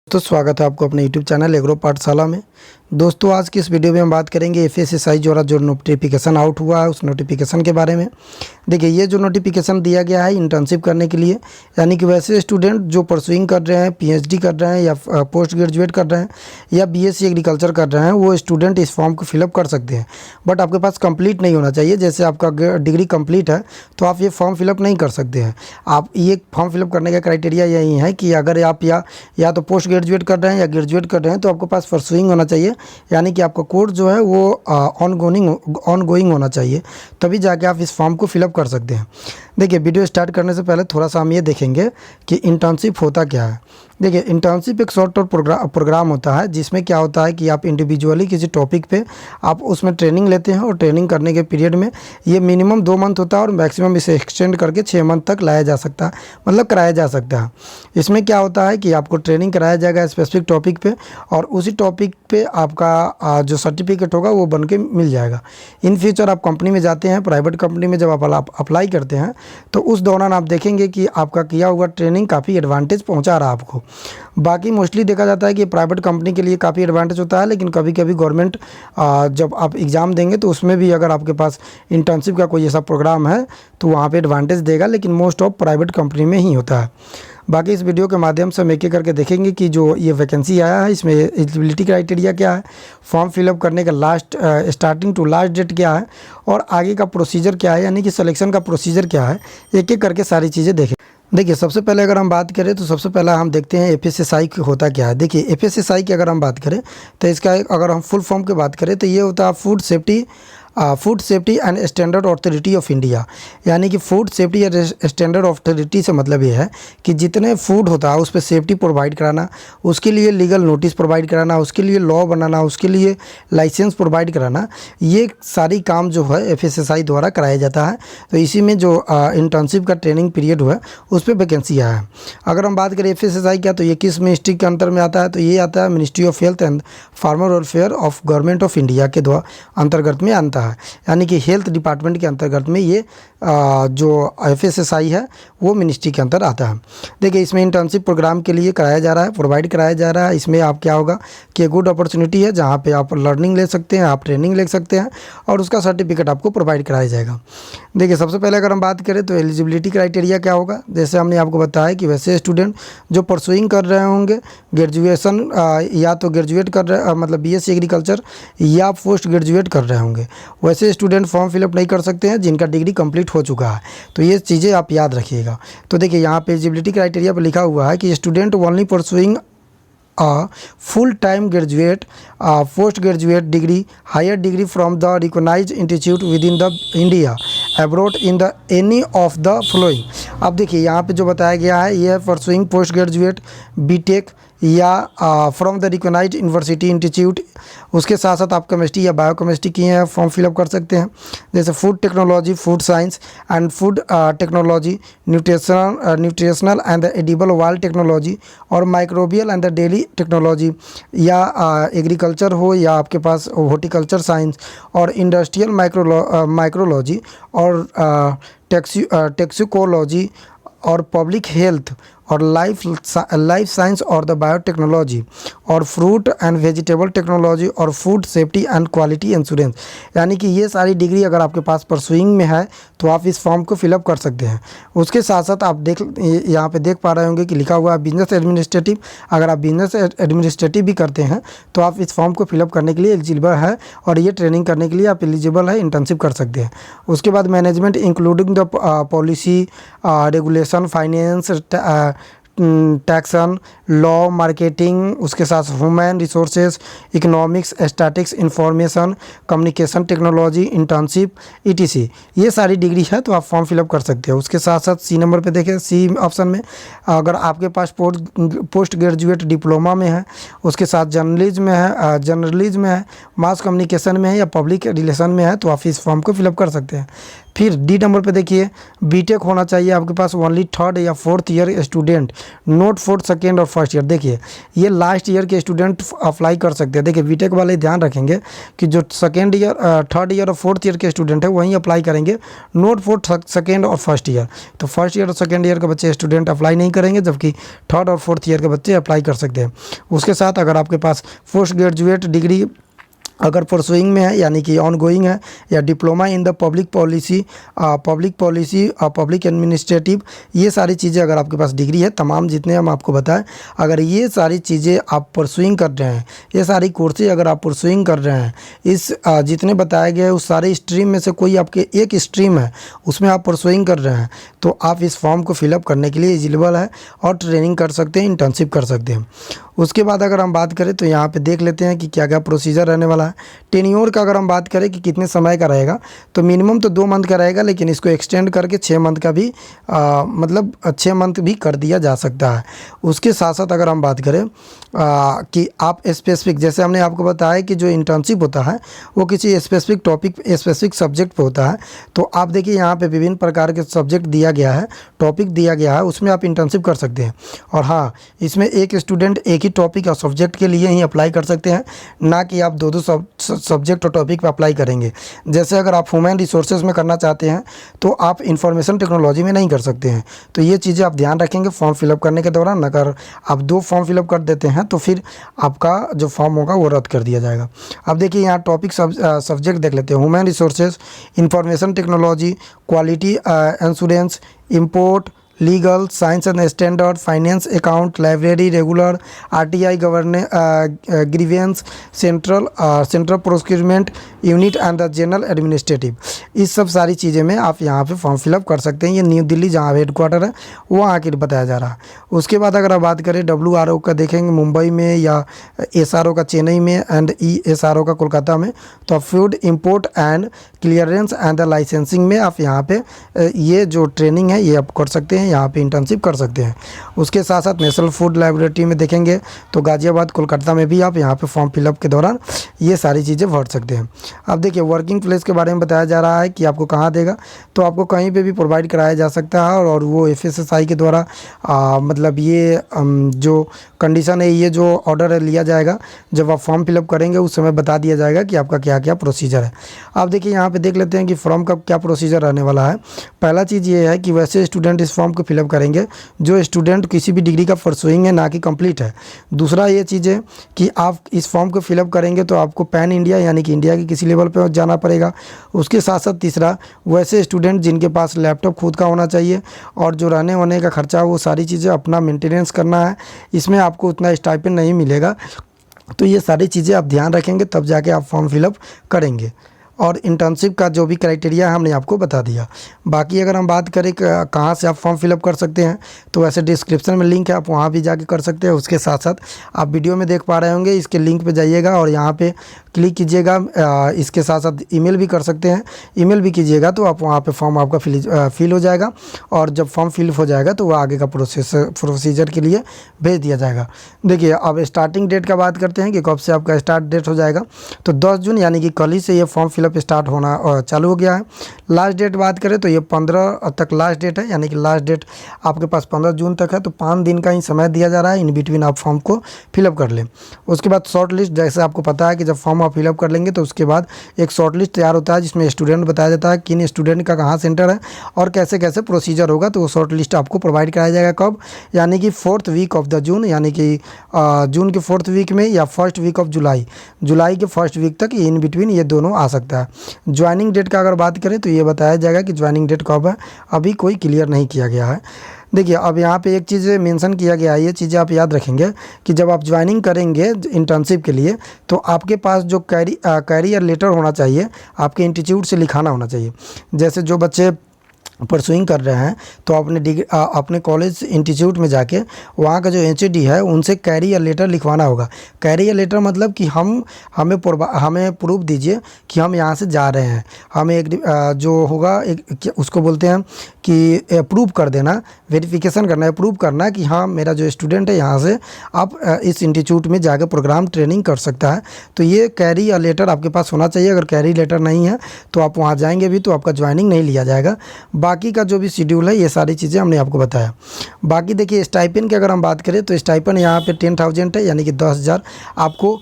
तो स्वागत है आपको अपने YouTube चैनल एग्रो पाठशाला में। दोस्तों आज की इस वीडियो में हम बात करेंगे एफएसएसआई द्वारा जो नोटिफिकेशन आउट हुआ है उस नोटिफिकेशन के बारे में। देखिए ये जो नोटिफिकेशन दिया गया है इंटर्नशिप करने के लिए, यानी कि वैसे स्टूडेंट जो परसुइंग कर रहे हैं, पीएचडी कर रहे हैं या पोस्ट ग्रेजुएट कर रहे हैं या बीएससी एग्रीकल्चर कर रहे हैं, वो स्टूडेंट इस फॉर्म को फिलअप कर सकते हैं। बट आपके पास कंप्लीट नहीं होना चाहिए। जैसे आपका डिग्री कंप्लीट है तो आप ये फॉर्म फिलअप नहीं कर सकते हैं। आप ये फॉर्म फिलअप करने का क्राइटेरिया यही है कि अगर आप या तो पोस्ट ग्रेजुएट कर रहे हैं या ग्रेजुएट कर रहे हैं तो आपके पास परसुइंग होना चाहिए, यानी कि आपका कोर्स जो है वो ऑनगोइंग होना चाहिए, तभी जाके आप इस फॉर्म को फिलअप कर सकते हैं। देखिए वीडियो स्टार्ट करने से पहले थोड़ा सा हम ये देखेंगे कि इंटर्नशिप होता क्या है। देखिए इंटर्नशिप एक शॉर्ट टर्म प्रोग्राम होता है जिसमें क्या होता है कि आप इंडिविजुअली किसी टॉपिक पे आप उसमें ट्रेनिंग लेते हैं और ट्रेनिंग करने के पीरियड में ये मिनिमम 2 मंथ होता है और मैक्सिमम इसे एक्सटेंड करके 6 मंथ तक लाया जा सकता है, मतलब कराया जा सकता है। इसमें क्या होता है कि आपको ट्रेनिंग कराया जाएगा स्पेसिफिक टॉपिक पे और उसी टॉपिक पे आपका जो सर्टिफिकेट होगा वो बन के मिल जाएगा। इन फ्यूचर आप कंपनी में जाते हैं, प्राइवेट कंपनी में जब आप अप्लाई करते हैं तो उस दौरान आप देखेंगे कि आपका किया हुआ ट्रेनिंग काफ़ी एडवांटेज पहुंचा रहा है आपको। बाकी मोस्टली देखा जाता है कि प्राइवेट कंपनी के लिए काफ़ी एडवांटेज होता है, लेकिन कभी कभी गवर्नमेंट जब आप एग्ज़ाम देंगे तो उसमें भी अगर आपके पास इंटर्नशिप का कोई ऐसा प्रोग्राम है तो वहाँ पे एडवांटेज देगा, लेकिन मोस्ट ऑफ प्राइवेट कंपनी में ही होता है। बाकी इस वीडियो के माध्यम से हम एक एक करके देखेंगे कि जो ये वैकेंसी आया है इसमें एलिजिबिलिटी क्राइटेरिया क्या है, फॉर्म फिलअप करने का स्टार्टिंग टू लास्ट डेट क्या है और आगे का प्रोसीजर क्या है, यानी कि सिलेक्शन का प्रोसीजर क्या है। एक एक करके सारी चीज़ें देखें। देखिए सबसे पहले अगर हम बात करें तो सबसे पहला हम देखते हैं एफएसएसआई होता क्या है। देखिए एफएसएसआई की अगर हम बात करें तो इसका अगर हम फुल फॉर्म की बात करें तो ये होता है food safety and standard authority of India, यानी कि फूड सेफ्टी या स्टैंडर्ड अथॉरिटी से मतलब ये है कि जितने फूड होता है उस पर सेफ्टी प्रोवाइड कराना, उसके लिए लीगल नोटिस प्रोवाइड कराना, उसके लिए लॉ बनाना, उसके लिए लाइसेंस प्रोवाइड कराना, ये सारी काम जो है एफएसएसआई द्वारा कराया जाता है। तो इसी में जो इंटर्नशिप का ट्रेनिंग पीरियड हुआ उस पर वैकेंसी आया है। अगर हम बात करें एफएसएसआई क्या, तो ये किस मिनिस्ट्री के अंतर में आता है, तो ये आता है ministry of health and farmer welfare of government of India के अंतर्गत में आता है, यानी कि हेल्थ डिपार्टमेंट के अंतर्गत में ये जो एफएसएसआई है वो मिनिस्ट्री के अंतर आता है। देखिए इसमें इंटर्नशिप प्रोग्राम के लिए कराया जा रहा है, प्रोवाइड कराया जा रहा है। इसमें आप क्या होगा कि गुड अपॉर्चुनिटी है जहाँ पे आप लर्निंग ले सकते हैं, आप ट्रेनिंग ले सकते हैं और उसका सर्टिफिकेट आपको प्रोवाइड कराया जाएगा। देखिए सबसे पहले अगर हम बात करें तो एलिजिबिलिटी क्राइटेरिया क्या होगा, जैसे हमने आपको बताया कि वैसे स्टूडेंट जो परसुइंग कर रहे होंगे ग्रेजुएशन या तो ग्रेजुएट कर रहे मतलब बीएससी एग्रीकल्चर या पोस्ट ग्रेजुएट कर रहे होंगे, वैसे स्टूडेंट फॉर्म फिलअप नहीं कर सकते हैं जिनका डिग्री कंप्लीट हो चुका है। तो ये चीज़ें आप याद रखिएगा। तो देखिए यहाँ पे एलिजिबिलिटी क्राइटेरिया पर लिखा हुआ है कि student only pursuing full time graduate post graduate degree higher degree from the recognized institute within the India abroad in the any of the following। अब देखिए यहाँ पे जो बताया गया है ये है परसुइंग पोस्ट ग्रेजुएट बीटेक या from the recognised university institute, उसके साथ साथ आप केमिस्ट्री या बायोकेमिस्ट्री किए हैं फॉर्म फिलअप कर सकते हैं। जैसे food technology, food science and food technology, nutritional and the edible oil technology और microbial and the dairy technology, या एग्रीकल्चर हो या आपके पास हॉर्टिकल्चर साइंस और इंडस्ट्रियल माइक्रोलॉजी और टैक्सिकोलॉजी और पब्लिक हेल्थ और लाइफ साइंस और द बायोटेक्नोलॉजी और फ्रूट एंड वेजिटेबल टेक्नोलॉजी और food safety and quality insurance, यानी कि ये सारी डिग्री अगर आपके पास परसुइंग में है तो आप इस फॉर्म को फिलअप कर सकते हैं। उसके साथ साथ आप यहाँ पे देख पा रहे होंगे कि लिखा हुआ है बिजनेस एडमिनिस्ट्रेटिव। अगर आप बिजनेस एडमिनिस्ट्रेटिव भी करते हैं तो आप इस फॉर्म को फिलअप करने के लिए एलिजिबल है और ये ट्रेनिंग करने के लिए आप एलिजिबल है, इंटर्नशिप कर सकते हैं। उसके बाद management including the policy, regulation, finance, taxon, law, marketing, उसके साथ human resources, economics, statics, information, communication technology, internship etc, ये सारी डिग्री है तो आप फॉर्म फिलअप कर सकते हैं। उसके साथ साथ सी नंबर पे देखें, सी ऑप्शन में अगर आपके पास पोस्ट ग्रेजुएट डिप्लोमा में है, उसके साथ जर्नलिज्म में है, मास कम्युनिकेशन में है या पब्लिक रिलेशन में है तो आप इस फॉर्म को फिलअप कर सकते हैं। फिर डी नंबर पे देखिए बीटेक होना चाहिए आपके पास ओनली थर्ड या fourth year student, note fourth second और फर्स्ट ईयर। देखिए ये लास्ट ईयर के स्टूडेंट अप्लाई कर सकते हैं। देखिए बीटेक वाले ध्यान रखेंगे कि जो सेकेंड ईयर, थर्ड ईयर और फोर्थ ईयर के स्टूडेंट है वहीं अप्लाई करेंगे, नोट फोर्थ सेकेंड और फर्स्ट ईयर। तो फर्स्ट ईयर और सेकेंड ईयर के बच्चे स्टूडेंट अप्लाई नहीं करेंगे, जबकि थर्ड और फोर्थ ईयर के बच्चे अप्लाई कर सकते हैं। उसके साथ अगर आपके पास पोस्ट ग्रेजुएट डिग्री अगर परसुइंग में है यानी कि ऑन गोइंग है, या diploma in the public policy public administrative, ये सारी चीज़ें अगर आपके पास डिग्री है, तमाम जितने हम आपको बताएं, अगर ये सारी चीज़ें आप परसुइंग कर रहे हैं, ये सारी कोर्सेज अगर आप परसुइंग कर रहे हैं, इस जितने बताए गए उस सारे स्ट्रीम में से कोई आपके एक स्ट्रीम है उसमें आप परसुइंग कर रहे हैं, तो आप इस फॉर्म को फिलअप करने के लिए एलिजिबल है और ट्रेनिंग कर सकते हैं, इंटर्नशिप कर सकते हैं। उसके बाद अगर हम बात करें तो यहाँ पे देख लेते हैं कि क्या क्या प्रोसीजर रहने वाला है। टेन्योर का अगर हम बात करें कि कितने समय का रहेगा, तो मिनिमम तो 2 मंथ का रहेगा, लेकिन इसको एक्सटेंड करके 6 मंथ का भी मतलब 6 मंथ भी कर दिया जा सकता है। उसके साथ साथ अगर हम बात करें कि आप स्पेसिफिक, जैसे हमने आपको बताया कि जो इंटर्नशिप होता है वो किसी स्पेसिफिक टॉपिक, स्पेसिफिक सब्जेक्ट पे होता है, तो आप देखिए यहाँ पे विभिन्न प्रकार के सब्जेक्ट दिया गया है, टॉपिक दिया गया है, उसमें आप इंटर्नशिप कर सकते हैं। और हाँ, इसमें एक स्टूडेंट एक ही टॉपिक और सब्जेक्ट के लिए ही अप्लाई कर सकते हैं, ना कि आप दो सब्जेक्ट और टॉपिक पे अप्लाई करेंगे। जैसे अगर आप ह्यूमन रिसोर्सेज में करना चाहते हैं तो आप इंफॉर्मेशन टेक्नोलॉजी में नहीं कर सकते हैं। तो ये चीज़ें आप ध्यान रखेंगे फॉर्म फिलअप करने के दौरान। अगर आप 2 फॉर्म फिलअप कर देते हैं तो फिर आपका जो फॉर्म होगा वो रद्द कर दिया जाएगा। अब देखिए यहाँ टॉपिक सब्जेक्ट देख लेते हैं। Human resources, information technology, quality insurance, import, legal, science and standard, finance, account, library, regular, RTI, grievance, central procurement unit and the general administrative. इस सब सारी चीज़ें में आप यहाँ पे फॉर्म फिलअप कर सकते हैं। ये न्यू दिल्ली जहाँ हेडक्वार्टर है वो आके बताया जा रहा है। उसके बाद अगर आप बात करें WRO का देखेंगे मुंबई में, या SRO का चेन्नई में एंड ESRO का कोलकाता में, तो food import and clearance and the licensing में आप यहाँ पे ये जो ट्रेनिंग है ये आप कर सकते हैं, यहाँ पे इंटर्नशिप कर सकते हैं। उसके साथ साथ नेशनल फूड लैबोरेटरी में देखेंगे तो गाजियाबाद, कोलकाता में भी आप यहाँ पे फॉर्म फिलअप के दौरान ये सारी चीज़ें भर सकते हैं। अब देखिए वर्किंग प्लेस के बारे में बताया जा रहा है कि आपको कहाँ देगा, तो आपको कहीं पे भी प्रोवाइड कराया जा सकता है, और वो FSSAI के द्वारा मतलब ये जो कंडीशन है, ये जो ऑर्डर है लिया जाएगा, जब आप फॉर्म फिलअप करेंगे उस समय बता दिया जाएगा कि आपका क्या क्या प्रोसीजर है। आप देखिए यहाँ पे देख लेते हैं कि फॉर्म का क्या प्रोसीजर रहने वाला है। पहला चीज़ ये है कि वैसे स्टूडेंट इस फॉर्म को फिलअप करेंगे जो स्टूडेंट किसी भी डिग्री का परसुइंग है, ना कि कंप्लीट है। दूसरा ये चीज़ है कि आप इस फॉर्म को फिलअप करेंगे तो आपको पैन इंडिया यानी कि इंडिया के किसी लेवल पर जाना पड़ेगा। उसके साथ साथ तीसरा, वैसे स्टूडेंट जिनके पास लैपटॉप खुद का होना चाहिए, और जो रहने वहने का खर्चा वो सारी चीज़ें अपना मेंटेनेंस करना है। इसमें आपको उतना स्टाइपेंड नहीं मिलेगा। तो ये सारी चीज़ें आप ध्यान रखेंगे तब जाके आप फॉर्म फिलअप करेंगे। और इंटर्नशिप का जो भी क्राइटेरिया है हमने आपको बता दिया। बाकी अगर हम बात करें कहाँ से आप फॉर्म फिलअप कर सकते हैं, तो वैसे डिस्क्रिप्शन में लिंक है, आप वहाँ भी जाके कर सकते हैं। उसके साथ साथ आप वीडियो में देख पा रहे होंगे, इसके लिंक पे जाइएगा और यहाँ पे क्लिक कीजिएगा। इसके साथ साथ ईमेल भी कर सकते हैं, ईमेल भी कीजिएगा तो आप वहाँ पे फॉर्म आपका फिल हो जाएगा, और जब फॉर्म फिल हो जाएगा तो वह आगे का प्रोसीजर के लिए भेज दिया जाएगा। देखिए अब स्टार्टिंग डेट का बात करते हैं कि कब से आपका स्टार्ट डेट हो जाएगा। तो 10 जून यानी कि कल ही से ये फॉर्म फिलअप स्टार्ट होना चालू हो गया है। लास्ट डेट बात करें तो ये 15 तक लास्ट डेट है, यानी कि लास्ट डेट आपके पास 15 जून तक है। तो 5 दिन का ही समय दिया जा रहा है, इन बिटवीन आप फॉर्म को फिलअप कर लें। उसके बाद शॉर्ट लिस्ट, जैसे आपको पता है कि जब फॉर्म आप फिलअप कर लेंगे तो उसके बाद एक शॉर्ट लिस्ट तैयार होता है जिसमें स्टूडेंट बताया जाता है किन स्टूडेंट का कहाँ सेंटर है और कैसे कैसे प्रोसीजर होगा। तो वो शॉर्ट लिस्ट आपको प्रोवाइड कराया जाएगा कब, यानी कि 4th week of the June, यानी कि जून के 4th वीक में, या 1st वीक ऑफ जुलाई के 1st वीक तक, इन बिटवीन ये दोनों आ सकता है। ज्वाइनिंग डेट का अगर बात करें तो ये बताया जाएगा कि ज्वाइनिंग डेट कब है, अभी कोई क्लियर नहीं किया गया है। देखिए अब यहाँ पे एक चीज़ मेंशन किया गया है, ये चीज़ें आप याद रखेंगे कि जब आप ज्वाइनिंग करेंगे इंटर्नशिप के लिए तो आपके पास जो कैरियर लेटर होना चाहिए, आपके इंस्टीट्यूट से लिखाना होना चाहिए। जैसे जो बच्चे परसुइंग कर रहे हैं तो अपने कॉलेज इंस्टीट्यूट में जाके वहाँ का जो एचओडी है उनसे कैरियर लेटर लिखवाना होगा। कैरियर लेटर मतलब कि हमें प्रूफ दीजिए कि हम यहाँ से जा रहे हैं। हमें एक जो होगा एक उसको बोलते हैं कि प्रूव कर देना, वेरिफिकेशन करना है, प्रूव करना कि हाँ मेरा जो स्टूडेंट है यहाँ से आप इस इंस्टीट्यूट में जाकर प्रोग्राम ट्रेनिंग कर सकता है। तो ये कैरियर लेटर आपके पास होना चाहिए। अगर कैरियर लेटर नहीं है तो आप वहाँ जाएंगे भी तो आपका ज्वाइनिंग नहीं लिया जाएगा। बाकी का जो भी शेड्यूल है ये सारी चीज़ें हमने आपको बताया। बाकी देखिए स्टाइपेंड की अगर हम बात करें तो स्टाइपेंड यहाँ पे 10,000 है, यानी कि 10,000 आपको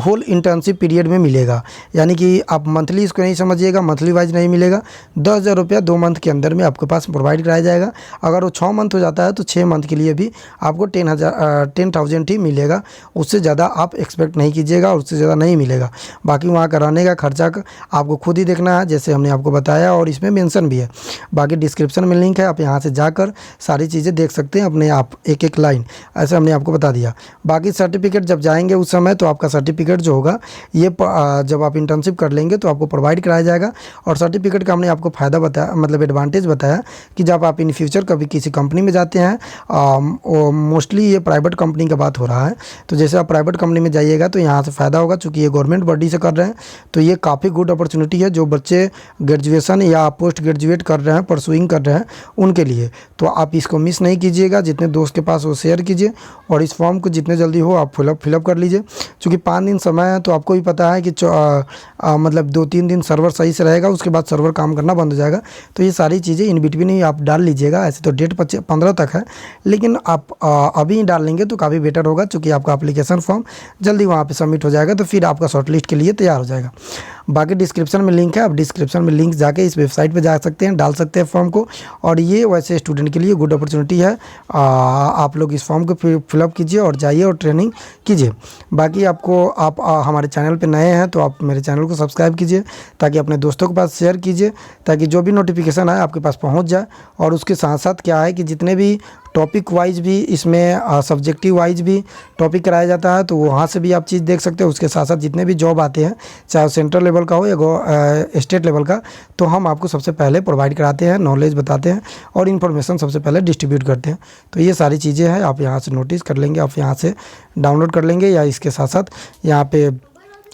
होल इंटर्नशिप पीरियड में मिलेगा। यानी कि आप मंथली इसको नहीं समझिएगा, मंथली वाइज नहीं मिलेगा। 10,000 रुपया 2 मंथ के अंदर में आपके पास प्रोवाइड कराया जाएगा। अगर वो 6 मंथ हो जाता है तो 6 मंथ के लिए भी आपको 10,000 ही मिलेगा। उससे ज़्यादा आप एक्सपेक्ट नहीं कीजिएगा और उससे ज़्यादा नहीं मिलेगा। बाकी वहाँ का रहने का खर्चा आपको खुद ही देखना है, जैसे हमने आपको बताया, और इसमें मेंशन भी है। बाकी डिस्क्रिप्शन में लिंक है, आप यहाँ से जाकर सारी चीज़ें देख सकते हैं अपने आप, एक एक लाइन ऐसे हमने आपको बता दिया। बाकी सर्टिफिकेट जब जाएंगे उस समय तो आपका सर्टिफिकेट जो होगा ये जब आप इंटर्नशिप कर लेंगे तो आपको प्रोवाइड कराया जाएगा। और सर्टिफिकेट का हमने आपको फ़ायदा बताया, मतलब एडवांटेज बताया कि जब आप इन फ्यूचर कभी किसी कंपनी में जाते हैं, मोस्टली ये प्राइवेट कंपनी का बात हो रहा है, तो जैसे आप प्राइवेट कंपनी में जाइएगा तो यहाँ से फ़ायदा होगा। चूँकि ये गवर्नमेंट बॉडी से कर रहे हैं तो ये काफ़ी गुड अपॉर्चुनिटी है जो बच्चे ग्रेजुएशन या पोस्ट ग्रेजुएट कर रहे हैं, परसुइंग कर रहे हैं, उनके लिए। तो आप इसको मिस नहीं कीजिएगा, जितने दोस्त के पास वो शेयर कीजिए और इस फॉर्म को जितने जल्दी हो आप फिलअप कर लीजिए। क्योंकि 5 दिन समय है तो आपको भी पता है कि मतलब 2-3 दिन सर्वर सही से रहेगा, उसके बाद सर्वर काम करना बंद हो जाएगा। तो ये सारी चीज़ें इन बिटवीन ही आप डाल लीजिएगा। ऐसे तो डेट 15 तक है, लेकिन आप अभी ही डाल लेंगे तो काफ़ी बेटर होगा, क्योंकि आपका एप्लीकेशन फॉर्म जल्दी वहाँ पे सबमिट हो जाएगा, तो फिर आपका शॉर्टलिस्ट के लिए तैयार हो जाएगा। बाकी डिस्क्रिप्शन में लिंक है, आप डिस्क्रिप्शन में लिंक जाके इस वेबसाइट पे जा सकते हैं, डाल सकते हैं फॉर्म को। और ये वैसे स्टूडेंट के लिए गुड अपॉर्चुनिटी है। आप लोग इस फॉर्म को फिलअप कीजिए और जाइए और ट्रेनिंग कीजिए। बाकी आप हमारे चैनल पे नए हैं तो आप मेरे चैनल को सब्सक्राइब कीजिए, ताकि अपने दोस्तों के पास शेयर कीजिए, ताकि जो भी नोटिफिकेशन आए आपके पास पहुंच जाए। और उसके साथ साथ क्या है कि जितने भी टॉपिक वाइज भी इसमें सब्जेक्टिव वाइज भी टॉपिक कराया जाता है, तो वहाँ से भी आप चीज़ देख सकते हो। उसके साथ साथ जितने भी जॉब आते हैं, चाहे सेंट्रल लेवल का हो या स्टेट लेवल का, तो हम आपको सबसे पहले प्रोवाइड कराते हैं, नॉलेज बताते हैं और इन्फॉर्मेशन सबसे पहले डिस्ट्रीब्यूट करते हैं। तो ये सारी चीज़ें हैं, आप यहाँ से नोटिस कर लेंगे, आप यहाँ से डाउनलोड कर लेंगे, या इसके साथ साथ यहाँ पे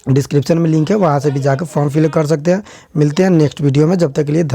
डिस्क्रिप्शन में लिंक है, वहाँ से भी जाकर फॉर्म फिल कर सकते हैं। मिलते हैं नेक्स्ट वीडियो में, जब तक के लिए